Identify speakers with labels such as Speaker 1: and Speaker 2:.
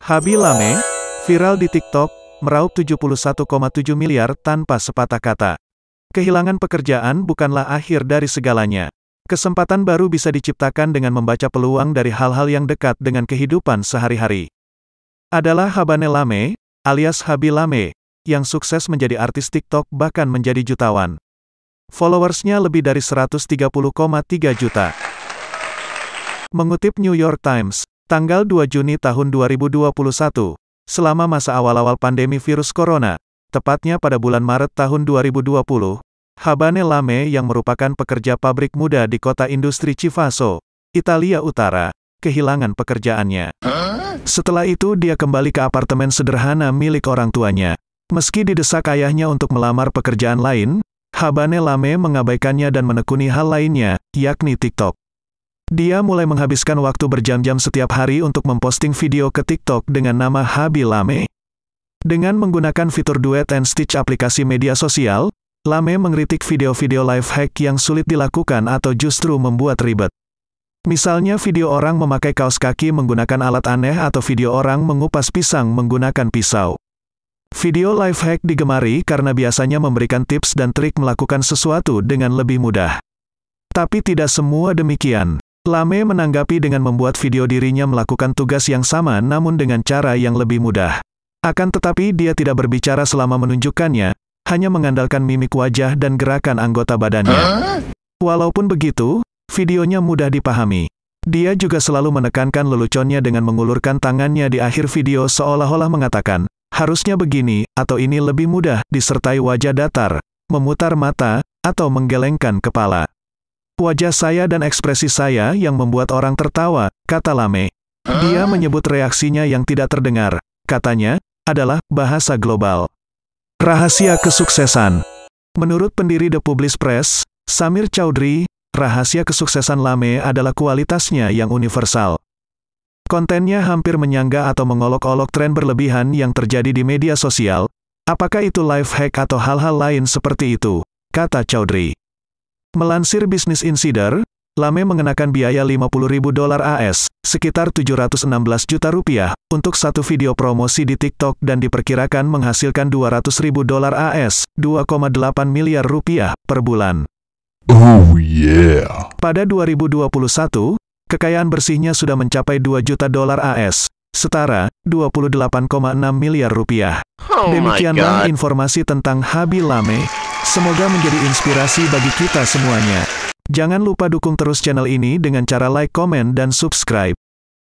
Speaker 1: Habi Lame, viral di TikTok, meraup 71,7 miliar tanpa sepatah kata. Kehilangan pekerjaan bukanlah akhir dari segalanya. Kesempatan baru bisa diciptakan dengan membaca peluang dari hal-hal yang dekat dengan kehidupan sehari-hari. Adalah Habane Lame, alias Habi Lame, yang sukses menjadi artis TikTok bahkan menjadi jutawan. Followersnya lebih dari 130,3 juta. Mengutip New York Times, tanggal 2 Juni tahun 2021, selama masa awal-awal pandemi virus corona, tepatnya pada bulan Maret tahun 2020, Habane Lame yang merupakan pekerja pabrik muda di kota industri Chivasso, Italia Utara, kehilangan pekerjaannya. Setelah itu dia kembali ke apartemen sederhana milik orang tuanya. Meski didesak ayahnya untuk melamar pekerjaan lain, Habane Lame mengabaikannya dan menekuni hal lainnya, yakni TikTok. Dia mulai menghabiskan waktu berjam-jam setiap hari untuk memposting video ke TikTok dengan nama Habi Lame. Dengan menggunakan fitur Duet and Stitch aplikasi media sosial, Lame mengkritik video-video life hack yang sulit dilakukan atau justru membuat ribet. Misalnya video orang memakai kaos kaki menggunakan alat aneh atau video orang mengupas pisang menggunakan pisau. Video life hack digemari karena biasanya memberikan tips dan trik melakukan sesuatu dengan lebih mudah. Tapi tidak semua demikian. Lame menanggapi dengan membuat video dirinya melakukan tugas yang sama namun dengan cara yang lebih mudah. Akan tetapi dia tidak berbicara selama menunjukkannya, hanya mengandalkan mimik wajah dan gerakan anggota badannya. Walaupun begitu, videonya mudah dipahami. Dia juga selalu menekankan leluconnya dengan mengulurkan tangannya di akhir video seolah-olah mengatakan, harusnya begini, atau ini lebih mudah, disertai wajah datar, memutar mata, atau menggelengkan kepala. Wajah saya dan ekspresi saya yang membuat orang tertawa, kata Lame. Dia menyebut reaksinya yang tidak terdengar, katanya, adalah bahasa global. Rahasia kesuksesan. Menurut pendiri The Publish Press, Samir Chaudhry, rahasia kesuksesan Lame adalah kualitasnya yang universal. Kontennya hampir menyangga atau mengolok-olok tren berlebihan yang terjadi di media sosial, apakah itu life hack atau hal-hal lain seperti itu, kata Chaudhry. Melansir Business Insider, Lame mengenakan biaya $50.000 AS, sekitar 716 juta rupiah, untuk satu video promosi di TikTok dan diperkirakan menghasilkan $200.000 AS, 2,8 miliar rupiah, per bulan.
Speaker 2: Oh yeah.
Speaker 1: Pada 2021, kekayaan bersihnya sudah mencapai $2 juta AS, setara 28,6 miliar rupiah. Demikianlah informasi tentang Habi Lame. Semoga menjadi inspirasi bagi kita semuanya. Jangan lupa dukung terus channel ini dengan cara like, komen, dan subscribe.